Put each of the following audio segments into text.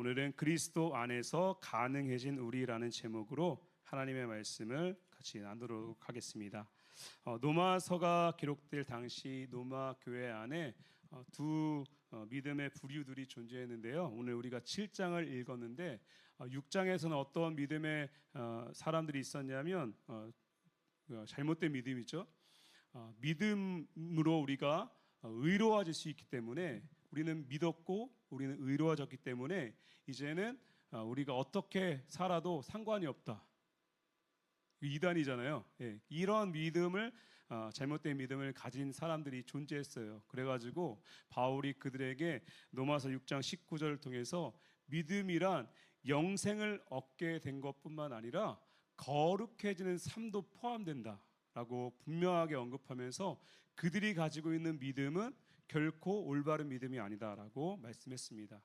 오늘은 그리스도 안에서 가능해진 우리라는 제목으로 하나님의 말씀을 같이 나누도록 하겠습니다. 노마서가 기록될 당시 노마 교회 안에 두 믿음의 부류들이 존재했는데요. 오늘 우리가 7장을 읽었는데 6장에서는 어떤 믿음의 사람들이 있었냐면 잘못된 믿음이죠. 믿음으로 우리가 의로워질 수 있기 때문에 우리는 믿었고 우리는 의로워졌기 때문에 이제는 우리가 어떻게 살아도 상관이 없다. 이단이잖아요. 예, 이런 믿음을 잘못된 믿음을 가진 사람들이 존재했어요. 그래가지고 바울이 그들에게 로마서 6장 19절을 통해서 믿음이란 영생을 얻게 된 것뿐만 아니라 거룩해지는 삶도 포함된다라고 분명하게 언급하면서 그들이 가지고 있는 믿음은 결코 올바른 믿음이 아니다라고 말씀했습니다.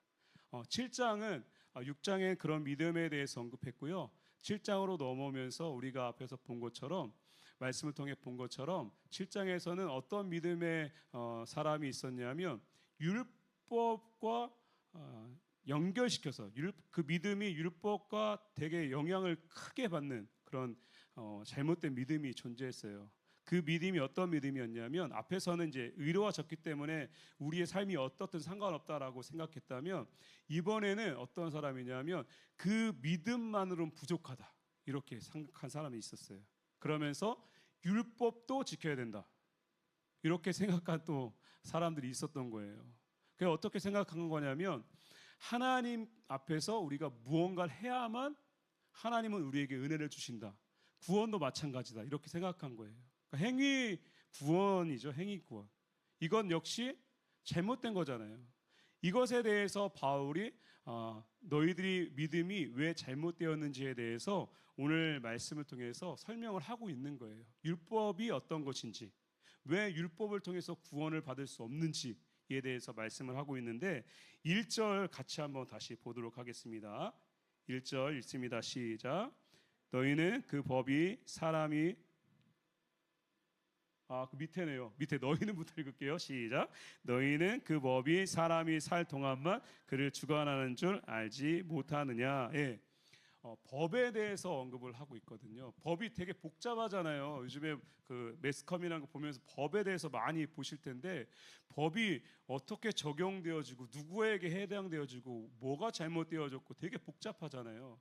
7장은 6장의 그런 믿음에 대해서 언급했고요. 7장으로 넘어오면서 우리가 앞에서 본 것처럼 말씀을 통해 본 것처럼 7장에서는 어떤 믿음의 사람이 있었냐면 율법과 연결시켜서 그 믿음이 율법과 되게 영향을 크게 받는 그런 잘못된 믿음이 존재했어요. 그 믿음이 어떤 믿음이었냐면 앞에서는 이제 의로워졌기 때문에 우리의 삶이 어떻든 상관없다라고 생각했다면 이번에는 어떤 사람이냐면 그 믿음만으로는 부족하다 이렇게 생각한 사람이 있었어요. 그러면서 율법도 지켜야 된다 이렇게 생각한 또 사람들이 있었던 거예요. 그게 어떻게 생각한 거냐면 하나님 앞에서 우리가 무언가를 해야만 하나님은 우리에게 은혜를 주신다. 구원도 마찬가지다 이렇게 생각한 거예요. 행위 구원이죠. 행위 구원. 이건 역시 잘못된 거잖아요. 이것에 대해서 바울이 너희들이 믿음이 왜 잘못되었는지에 대해서 오늘 말씀을 통해서 설명을 하고 있는 거예요. 율법이 어떤 것인지, 왜 율법을 통해서 구원을 받을 수 없는지에 대해서 말씀을 하고 있는데 1절 같이 한번 다시 보도록 하겠습니다. 1절 읽습니다. 시작. 너희는 그 법이 사람이 그 밑에네요. 밑에 너희는부터 읽을게요. 시작. 너희는 그 법이 사람이 살 동안만 그를 주관하는 줄 알지 못하느냐. 예. 법에 대해서 언급을 하고 있거든요. 법이 되게 복잡하잖아요. 요즘에 그 매스컴이라는 거 보면서 법에 대해서 많이 보실 텐데 법이 어떻게 적용되어지고 누구에게 해당되어지고 뭐가 잘못되어졌고 되게 복잡하잖아요.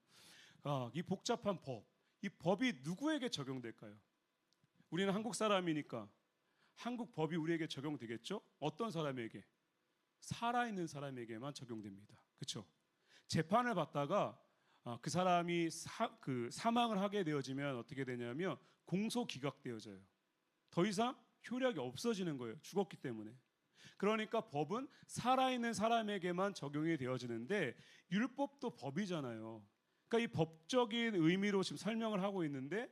이 복잡한 법, 이 법이 누구에게 적용될까요? 우리는 한국 사람이니까 한국 법이 우리에게 적용되겠죠? 어떤 사람에게? 살아있는 사람에게만 적용됩니다. 그렇죠? 재판을 받다가 그 사람이 사망을 하게 되어지면 어떻게 되냐면 공소기각되어져요. 더 이상 효력이 없어지는 거예요. 죽었기 때문에. 그러니까 법은 살아있는 사람에게만 적용이 되어지는데 율법도 법이잖아요. 그러니까 이 법적인 의미로 지금 설명을 하고 있는데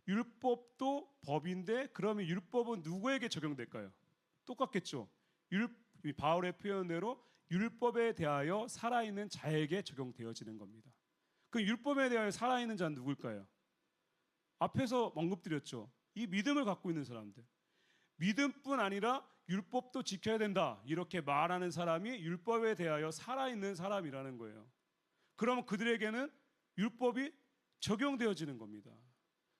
율법도 법인데 그러면 율법은 누구에게 적용될까요? 똑같겠죠. 바울의 표현대로 율법에 대하여 살아있는 자에게 적용되어지는 겁니다. 그 율법에 대하여 살아있는 자는 누굴까요? 앞에서 언급드렸죠. 이 믿음을 갖고 있는 사람들. 믿음뿐 아니라 율법도 지켜야 된다 이렇게 말하는 사람이 율법에 대하여 살아있는 사람이라는 거예요. 그러면 그들에게는 율법이 적용되어지는 겁니다.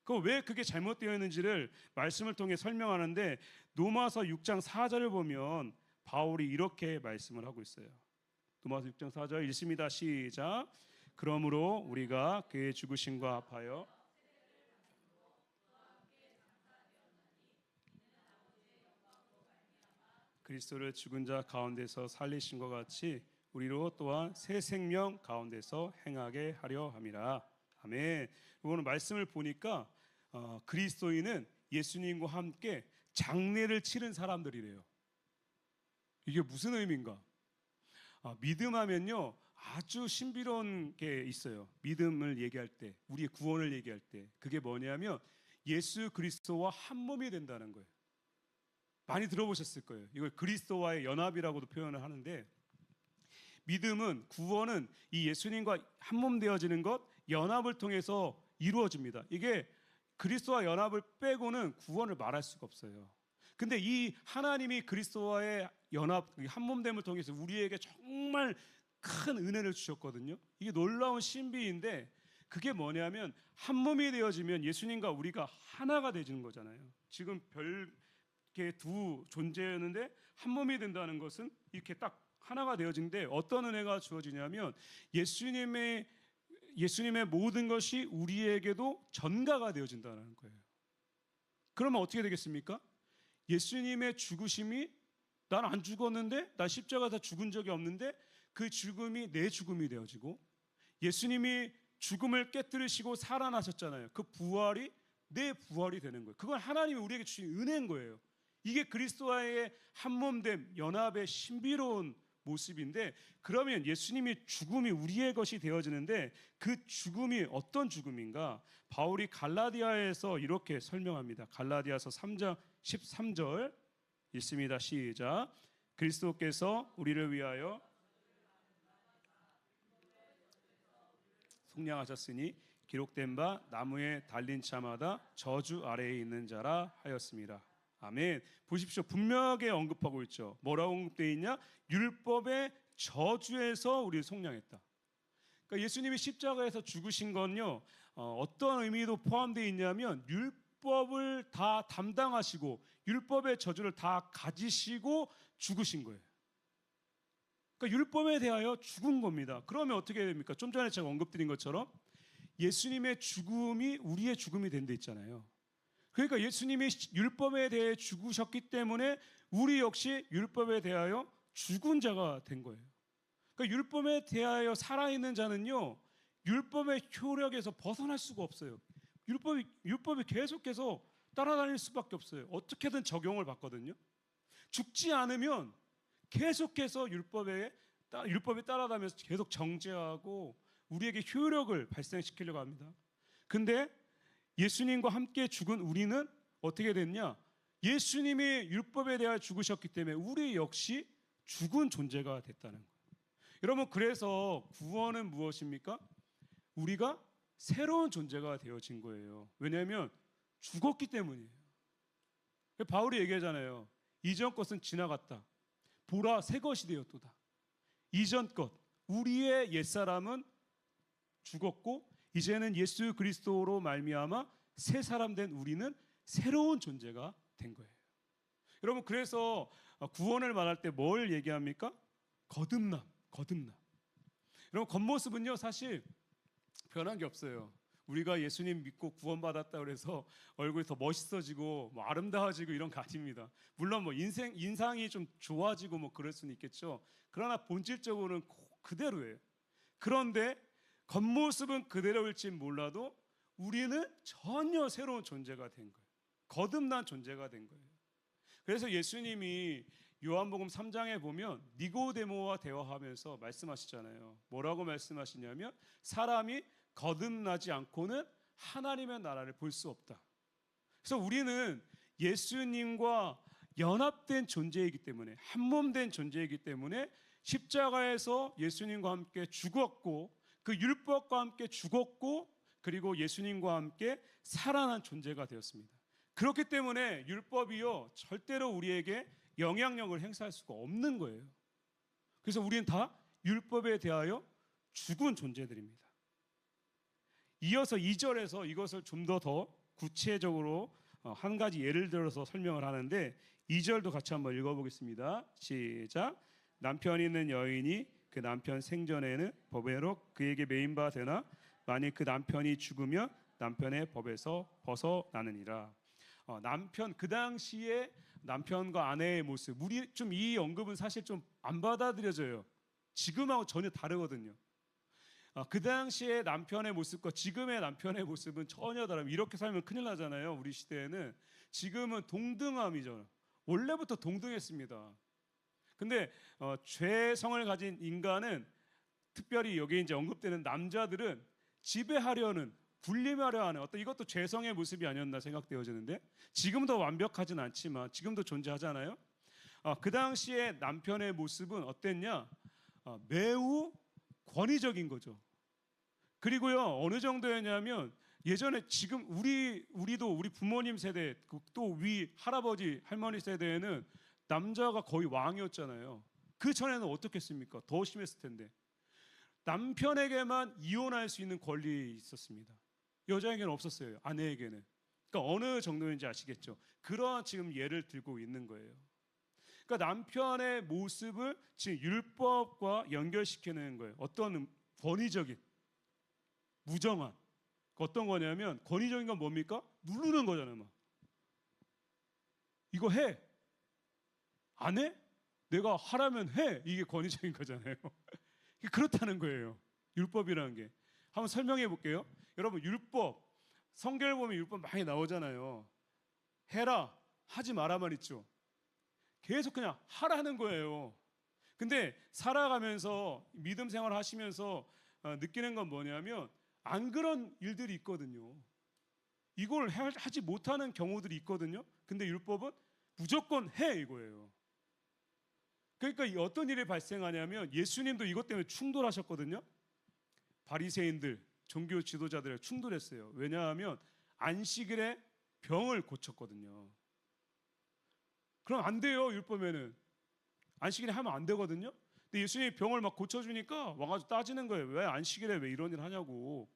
그럼 왜 그게 잘못되어 있는지를 말씀을 통해 설명하는데 로마서 6장 4절을 보면 바울이 이렇게 말씀을 하고 있어요. 로마서 6장 4절 읽습니다. 시작. 그러므로 우리가 그의 죽으심과 합하여 그리스도를 죽은 자 가운데서 살리신 것 같이 우리로 또한 새 생명 가운데서 행하게 하려 함이라. 아멘. 이거는 말씀을 보니까 그리스도인은 예수님과 함께 장례를 치른 사람들이래요. 이게 무슨 의미인가? 믿음하면요 아주 신비로운 게 있어요. 믿음을 얘기할 때, 우리의 구원을 얘기할 때 그게 뭐냐면 예수 그리스도와 한 몸이 된다는 거예요. 많이 들어보셨을 거예요. 이걸 그리스도와의 연합이라고도 표현을 하는데 믿음은 구원은 이 예수님과 한 몸 되어지는 것, 연합을 통해서 이루어집니다. 이게 그리스도와 연합을 빼고는 구원을 말할 수가 없어요. 근데 이 하나님이 그리스도와의 연합, 한 몸됨을 통해서 우리에게 정말 큰 은혜를 주셨거든요. 이게 놀라운 신비인데 그게 뭐냐면 한 몸이 되어지면 예수님과 우리가 하나가 되지는 거잖아요. 지금 별개 두 존재였는데 한 몸이 된다는 것은 이렇게 딱 하나가 되어진데 어떤 은혜가 주어지냐면 예수님의 모든 것이 우리에게도 전가가 되어진다는 거예요. 그러면 어떻게 되겠습니까? 예수님의 죽으심이 난 안 죽었는데, 나 십자가 다 죽은 적이 없는데 그 죽음이 내 죽음이 되어지고, 예수님이 죽음을 깨뜨리시고 살아나셨잖아요. 그 부활이 내 부활이 되는 거예요. 그건 하나님이 우리에게 주신 은혜인 거예요. 이게 그리스도와의 한몸됨, 연합의 신비로운 모습인데, 그러면 예수님의 죽음이 우리의 것이 되어지는데 그 죽음이 어떤 죽음인가? 바울이 갈라디아에서 이렇게 설명합니다. 갈라디아서 3장 13절 있습니다. 시작. 그리스도께서 우리를 위하여 속량하셨으니 기록된 바 나무에 달린 자마다 저주 아래에 있는 자라 하였습니다. 아멘. 보십시오. 분명하게 언급하고 있죠. 뭐라고 언급되어 있냐? 율법의 저주에서 우리를 속량했다. 그러니까 예수님이 십자가에서 죽으신 건요, 어떤 의미도 포함되어 있냐면 율법을 다 담당하시고 율법의 저주를 다 가지시고 죽으신 거예요. 그러니까 율법에 대하여 죽은 겁니다. 그러면 어떻게 됩니까? 좀 전에 제가 언급드린 것처럼 예수님의 죽음이 우리의 죽음이 된 데 있잖아요. 그러니까 예수님이 율법에 대해 죽으셨기 때문에 우리 역시 율법에 대하여 죽은 자가 된 거예요. 그러니까 율법에 대하여 살아있는 자는요, 율법의 효력에서 벗어날 수가 없어요. 율법이 계속해서 따라다닐 수밖에 없어요. 어떻게든 적용을 받거든요. 죽지 않으면 계속해서 율법이 따라다니면서 계속 정죄하고 우리에게 효력을 발생시키려고 합니다. 근데 예수님과 함께 죽은 우리는 어떻게 됐냐? 예수님이 율법에 대하여 죽으셨기 때문에 우리 역시 죽은 존재가 됐다는 거예요. 여러분, 그래서 구원은 무엇입니까? 우리가 새로운 존재가 되어진 거예요. 왜냐하면 죽었기 때문이에요. 바울이 얘기하잖아요. 이전 것은 지나갔다. 보라, 새 것이 되었도다. 이전 것, 우리의 옛사람은 죽었고 이제는 예수 그리스도로 말미암아 새 사람 된 우리는 새로운 존재가 된 거예요. 여러분, 그래서 구원을 말할 때 뭘 얘기합니까? 거듭남. 여러분, 겉모습은요 사실 변한 게 없어요. 우리가 예수님 믿고 구원받았다 그래서 얼굴이 더 멋있어지고 뭐 아름다워지고 이런 거 아닙니다. 물론 뭐 인상이 좀 좋아지고 뭐 그럴 수는 있겠죠. 그러나 본질적으로는 그대로예요. 그런데 겉모습은 그대로일지 몰라도 우리는 전혀 새로운 존재가 된 거예요. 거듭난 존재가 된 거예요. 그래서 예수님이 요한복음 3장에 보면 니고데모와 대화하면서 말씀하시잖아요. 뭐라고 말씀하시냐면 사람이 거듭나지 않고는 하나님의 나라를 볼 수 없다. 그래서 우리는 예수님과 연합된 존재이기 때문에, 한몸된 존재이기 때문에 십자가에서 예수님과 함께 죽었고 그 율법과 함께 죽었고 그리고 예수님과 함께 살아난 존재가 되었습니다. 그렇기 때문에 율법이요 절대로 우리에게 영향력을 행사할 수가 없는 거예요. 그래서 우리는 다 율법에 대하여 죽은 존재들입니다. 이어서 2절에서 이것을 좀 더 구체적으로 한 가지 예를 들어서 설명을 하는데 2절도 같이 한번 읽어보겠습니다. 시작. 남편이 있는 여인이 그 남편 생전에는 법외로 그에게 매인 바 되나 만일 그 남편이 죽으면 남편의 법에서 벗어나느니라. 남편, 그 당시에 남편과 아내의 모습, 우리 좀 이 언급은 사실 좀 안 받아들여져요. 지금하고 전혀 다르거든요. 그 당시에 남편의 모습과 지금의 남편의 모습은 전혀 다릅니다. 이렇게 살면 큰일 나잖아요. 우리 시대에는. 지금은 동등함이죠. 원래부터 동등했습니다. 근데 죄성을 가진 인간은, 특별히 여기 이제 언급되는 남자들은 지배하려는, 군림하려 하는 어떤, 이것도 죄성의 모습이 아니었나 생각되어지는데, 지금도 완벽하진 않지만 지금도 존재하잖아요. 그 당시에 남편의 모습은 어땠냐? 매우 권위적인 거죠. 그리고요, 어느 정도였냐면 예전에, 지금 우리도 우리 부모님 세대, 또 위 할아버지 할머니 세대에는 남자가 거의 왕이었잖아요. 그 전에는 어떻겠습니까? 더 심했을 텐데. 남편에게만 이혼할 수 있는 권리 있었습니다. 여자에게는 없었어요. 아내에게는. 그러니까 어느 정도인지 아시겠죠? 그러한 지금 예를 들고 있는 거예요. 그러니까 남편의 모습을 지금 율법과 연결시키는 거예요. 어떤 권위적인, 무정한. 어떤 거냐면 권위적인 건 뭡니까? 누르는 거잖아요. 막. 이거 해. 안 해? 내가 하라면 해. 이게 권위적인 거잖아요. 그렇다는 거예요. 율법이라는 게. 한번 설명해 볼게요. 여러분 율법, 성경을 보면 율법 많이 나오잖아요. 해라, 하지 마라만 있죠. 계속 그냥 하라는 거예요. 근데 살아가면서 믿음 생활 하시면서 느끼는 건 뭐냐면 안 그런 일들이 있거든요. 이걸 하지 못하는 경우들이 있거든요. 근데 율법은 무조건 해 이거예요. 그러니까 어떤 일이 발생하냐면 예수님도 이것 때문에 충돌하셨거든요. 바리새인들, 종교 지도자들이 충돌했어요. 왜냐하면 안식일에 병을 고쳤거든요. 그럼 안 돼요. 율법에는 안식일에 하면 안 되거든요. 근데 예수님이 병을 막 고쳐주니까 와가지고 따지는 거예요. 왜 안식일에 왜 이런 일 하냐고.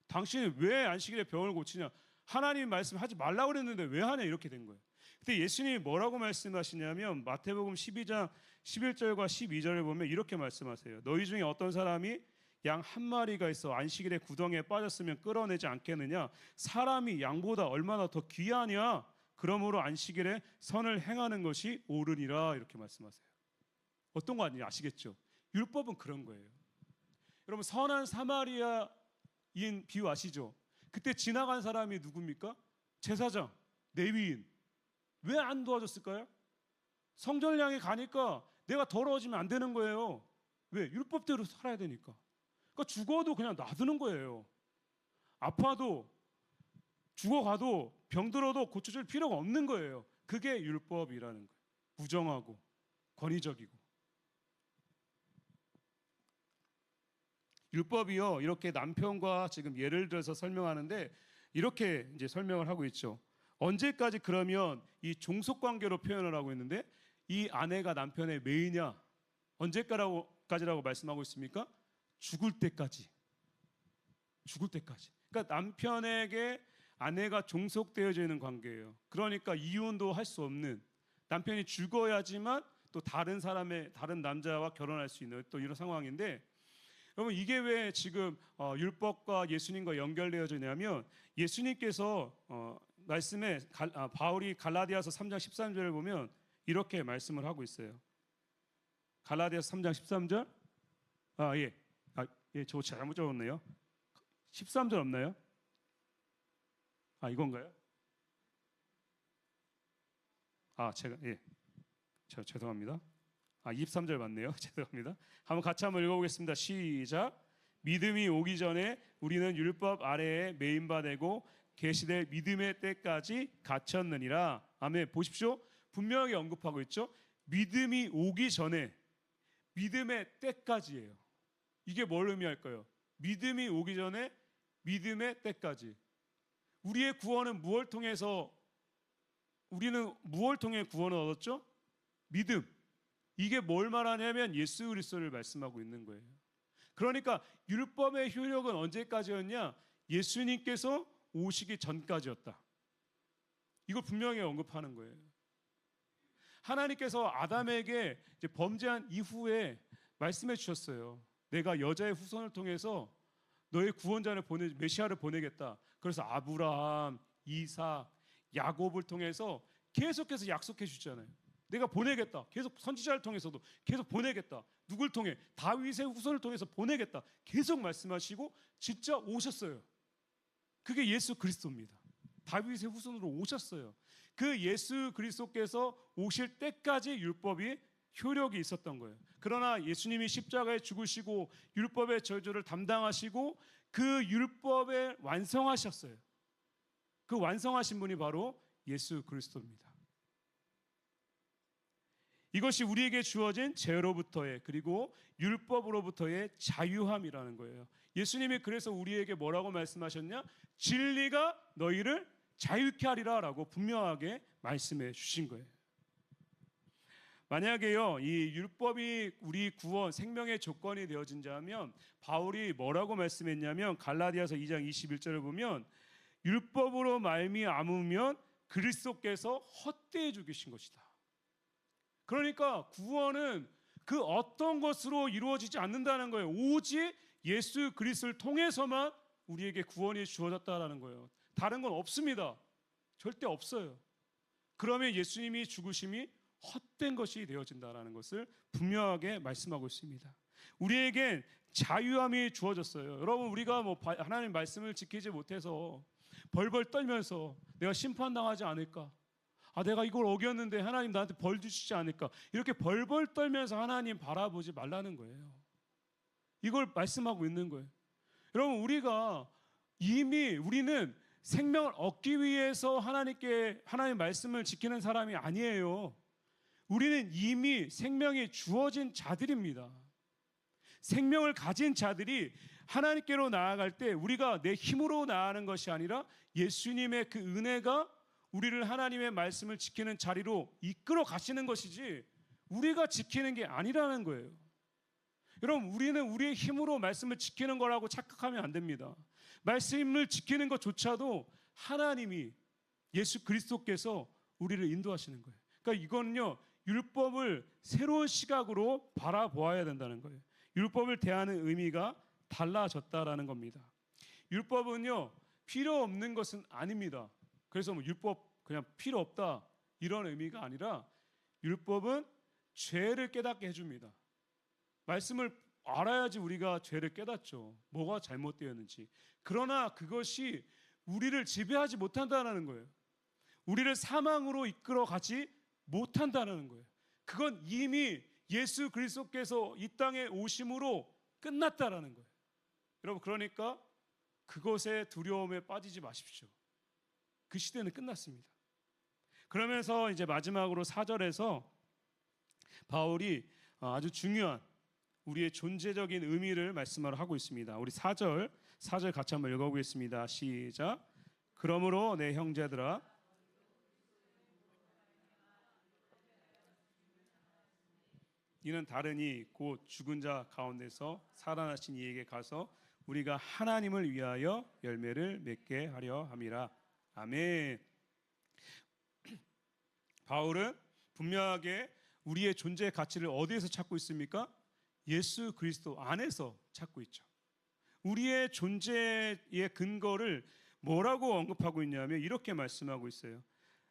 당신이 왜 안식일에 병을 고치냐. 하나님 말씀하지 말라고 그랬는데 왜 하냐 이렇게 된 거예요. 근데 예수님이 뭐라고 말씀하시냐면 마태복음 12장 11절과 12절을 보면 이렇게 말씀하세요. 너희 중에 어떤 사람이 양 한 마리가 있어 안식일에 구덩이에 빠졌으면 끌어내지 않겠느냐. 사람이 양보다 얼마나 더 귀하냐. 그러므로 안식일에 선을 행하는 것이 옳으니라 이렇게 말씀하세요. 어떤 거 아시겠죠? 율법은 그런 거예요. 여러분 선한 사마리아인 비유 아시죠? 그때 지나간 사람이 누굽니까? 제사장, 레위인. 왜 안 도와줬을까요? 성전을 향해 가니까 내가 더러워지면 안 되는 거예요. 왜? 율법대로 살아야 되니까. 그러니까 죽어도 그냥 놔두는 거예요. 아파도 죽어가도 병들어도 고쳐줄 필요가 없는 거예요. 그게 율법이라는 거예요. 부정하고 권위적이고. 율법이요 이렇게 남편과 지금 예를 들어서 설명하는데 이렇게 이제 설명을 하고 있죠. 언제까지 그러면 이 종속 관계로 표현을 하고 있는데 이 아내가 남편의 매이냐 언제까지라고 말씀하고 있습니까? 죽을 때까지. 죽을 때까지. 그러니까 남편에게 아내가 종속되어져 있는 관계예요. 그러니까 이혼도 할 수 없는 남편이 죽어야지만 또 다른 남자와 결혼할 수 있는 또 이런 상황인데 여러분 이게 왜 지금 율법과 예수님과 연결되어져 있냐면 예수님께서 말씀에 바울이 갈라디아서 3장 13절을 보면 이렇게 말씀을 하고 있어요. 갈라디아서 3장 13절? 예, 저 잘못 적었네요. 13절 없나요? 이건가요? 제가 죄송합니다. 23절 맞네요. 죄송합니다. 한번 읽어보겠습니다. 시작. 믿음이 오기 전에 우리는 율법 아래에 매인바 되고 계시될 믿음의 때까지 갇혔느니라. 아멘. 보십시오. 분명하게 언급하고 있죠. 믿음이 오기 전에 믿음의 때까지예요. 이게 뭘 의미할까요? 믿음이 오기 전에 믿음의 때까지. 우리의 구원은 우리는 무엇을 통해 구원을 얻었죠? 믿음. 이게 뭘 말하냐면 예수 그리스도를 말씀하고 있는 거예요. 그러니까 율법의 효력은 언제까지였냐? 예수님께서 오시기 전까지였다. 이걸 분명히 언급하는 거예요. 하나님께서 아담에게 이제 범죄한 이후에 말씀해 주셨어요. 내가 여자의 후손을 통해서 너의 구원자를 메시아를 보내겠다. 그래서 아브라함, 이삭, 야곱을 통해서 계속해서 약속해 주잖아요. 내가 보내겠다. 계속 선지자를 통해서도 계속 보내겠다. 누굴 통해? 다윗의 후손을 통해서 보내겠다. 계속 말씀하시고 진짜 오셨어요. 그게 예수 그리스도입니다. 다윗의 후손으로 오셨어요. 그 예수 그리스도께서 오실 때까지 율법이 효력이 있었던 거예요. 그러나 예수님이 십자가에 죽으시고 율법의 저주를 담당하시고 그 율법을 완성하셨어요. 그 완성하신 분이 바로 예수 그리스도입니다. 이것이 우리에게 주어진 죄로부터의 그리고 율법으로부터의 자유함이라는 거예요. 예수님이 그래서 우리에게 뭐라고 말씀하셨냐? 진리가 너희를 자유케 하리라 라고 분명하게 말씀해 주신 거예요. 만약에요, 이 율법이 우리 구원, 생명의 조건이 되어진다면 바울이 뭐라고 말씀했냐면 갈라디아서 2장 21절을 보면 율법으로 말미암으면 그리스도께서 헛되이 죽이신 것이다. 그러니까 구원은 그 어떤 것으로 이루어지지 않는다는 거예요. 오직 예수 그리스도를 통해서만 우리에게 구원이 주어졌다라는 거예요. 다른 건 없습니다. 절대 없어요. 그러면 예수님이 죽으심이 헛된 것이 되어진다라는 것을 분명하게 말씀하고 있습니다. 우리에겐 자유함이 주어졌어요. 여러분, 우리가 하나님 말씀을 지키지 못해서 벌벌 떨면서 내가 심판당하지 않을까, 내가 이걸 어겼는데 하나님 나한테 벌 주시지 않을까, 이렇게 벌벌 떨면서 하나님 바라보지 말라는 거예요. 이걸 말씀하고 있는 거예요. 여러분, 우리는 생명을 얻기 위해서 하나님 말씀을 지키는 사람이 아니에요. 우리는 이미 생명이 주어진 자들입니다. 생명을 가진 자들이 하나님께로 나아갈 때 우리가 내 힘으로 나아가는 것이 아니라 예수님의 그 은혜가 우리를 하나님의 말씀을 지키는 자리로 이끌어 가시는 것이지 우리가 지키는 게 아니라는 거예요. 여러분, 우리는 우리의 힘으로 말씀을 지키는 거라고 착각하면 안 됩니다. 말씀을 지키는 것조차도 하나님이, 예수 그리스도께서 우리를 인도하시는 거예요. 그러니까 이거는요, 율법을 새로운 시각으로 바라보아야 된다는 거예요. 율법을 대하는 의미가 달라졌다라는 겁니다. 율법은요, 필요 없는 것은 아닙니다. 그래서 율법 그냥 필요 없다 이런 의미가 아니라 율법은 죄를 깨닫게 해줍니다. 말씀을 알아야지 우리가 죄를 깨닫죠. 뭐가 잘못되었는지. 그러나 그것이 우리를 지배하지 못한다는 거예요. 우리를 사망으로 이끌어 가지 못한다는 거예요. 그건 이미 예수 그리스도께서 이 땅에 오심으로 끝났다라는 거예요. 여러분, 그러니까 그것의 두려움에 빠지지 마십시오. 그 시대는 끝났습니다. 그러면서 이제 마지막으로 4절에서 바울이 아주 중요한 우리의 존재적인 의미를 말씀을 하고 있습니다. 우리 4절 같이 한번 읽어보겠습니다. 시작. 그러므로 내 형제들아, 이는 다르니 곧 죽은 자 가운데서 살아나신 이에게 가서 우리가 하나님을 위하여 열매를 맺게 하려 함이라. 아멘. 바울은 분명하게 우리의 존재의 가치를 어디에서 찾고 있습니까? 예수 그리스도 안에서 찾고 있죠. 우리의 존재의 근거를 뭐라고 언급하고 있냐면 이렇게 말씀하고 있어요.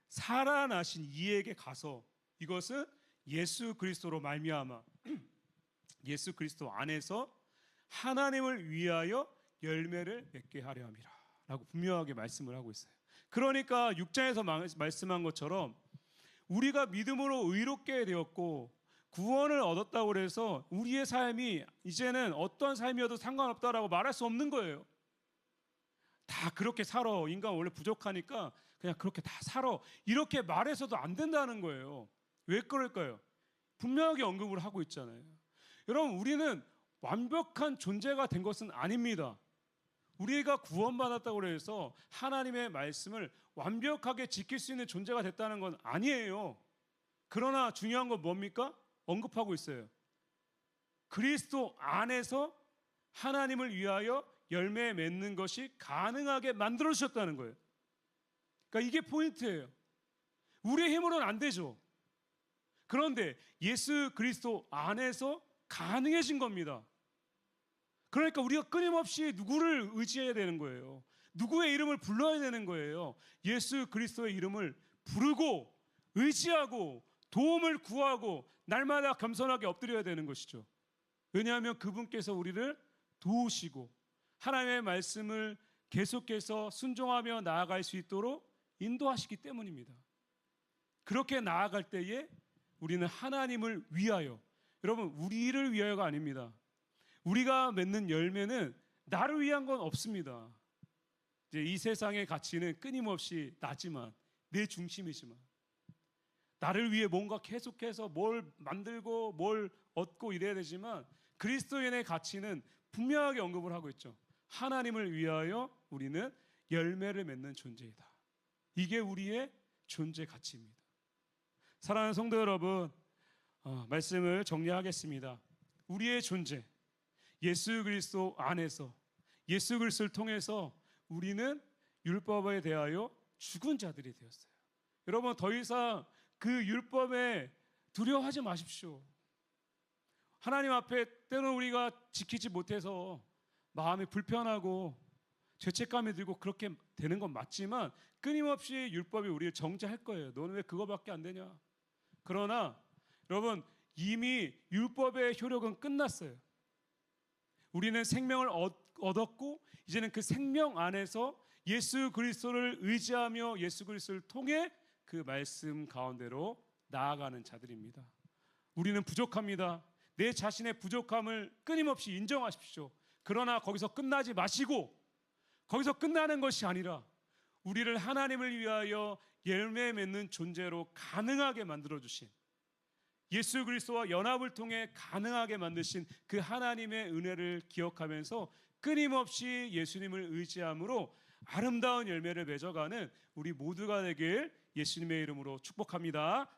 살아나신 이에게 가서, 이것은 예수 그리스도로 말미암아 예수 그리스도 안에서 하나님을 위하여 열매를 맺게 하려 함이라 라고 분명하게 말씀을 하고 있어요. 그러니까 6장에서 말씀한 것처럼 우리가 믿음으로 의롭게 되었고 구원을 얻었다고 해서 우리의 삶이 이제는 어떤 삶이어도 상관없다라고 말할 수 없는 거예요. 다 그렇게 살아, 인간 원래 부족하니까 그냥 그렇게 다 살아, 이렇게 말해서도 안 된다는 거예요. 왜 그럴까요? 분명하게 언급을 하고 있잖아요. 여러분, 우리는 완벽한 존재가 된 것은 아닙니다. 우리가 구원받았다고 해서 하나님의 말씀을 완벽하게 지킬 수 있는 존재가 됐다는 건 아니에요. 그러나 중요한 건 뭡니까? 언급하고 있어요. 그리스도 안에서 하나님을 위하여 열매 맺는 것이 가능하게 만들어 주셨다는 거예요. 그러니까 이게 포인트예요. 우리의 힘으로는 안 되죠. 그런데 예수 그리스도 안에서 가능해진 겁니다. 그러니까 우리가 끊임없이 누구를 의지해야 되는 거예요. 누구의 이름을 불러야 되는 거예요. 예수 그리스도의 이름을 부르고 의지하고 도움을 구하고 날마다 겸손하게 엎드려야 되는 것이죠. 왜냐하면 그분께서 우리를 도우시고 하나님의 말씀을 계속해서 순종하며 나아갈 수 있도록 인도하시기 때문입니다. 그렇게 나아갈 때에 우리는 하나님을 위하여, 여러분, 우리를 위하여가 아닙니다. 우리가 맺는 열매는 나를 위한 건 없습니다. 이제 이 세상의 가치는 끊임없이 나지만, 내 중심이지만, 나를 위해 뭔가 계속해서 뭘 만들고 뭘 얻고 이래야 되지만 그리스도인의 가치는 분명하게 언급을 하고 있죠. 하나님을 위하여 우리는 열매를 맺는 존재이다. 이게 우리의 존재 가치입니다. 사랑하는 성도 여러분, 말씀을 정리하겠습니다. 우리의 존재, 예수 그리스도 안에서, 예수 그리스도를 통해서 우리는 율법에 대하여 죽은 자들이 되었어요. 여러분, 더 이상 그 율법에 두려워하지 마십시오. 하나님 앞에 때로는 우리가 지키지 못해서 마음이 불편하고 죄책감이 들고 그렇게 되는 건 맞지만, 끊임없이 율법이 우리를 정죄할 거예요. 너는 왜 그거밖에 안 되냐? 그러나 여러분, 이미 율법의 효력은 끝났어요. 우리는 생명을 얻었고, 이제는 그 생명 안에서 예수 그리스도를 의지하며 예수 그리스도를 통해 그 말씀 가운데로 나아가는 자들입니다. 우리는 부족합니다. 내 자신의 부족함을 끊임없이 인정하십시오. 그러나 거기서 끝나지 마시고, 거기서 끝나는 것이 아니라 우리를 하나님을 위하여 열매 맺는 존재로 가능하게 만들어주신, 예수 그리스도와 연합을 통해 가능하게 만드신 그 하나님의 은혜를 기억하면서 끊임없이 예수님을 의지함으로 아름다운 열매를 맺어가는 우리 모두가 되길 예수님의 이름으로 축복합니다.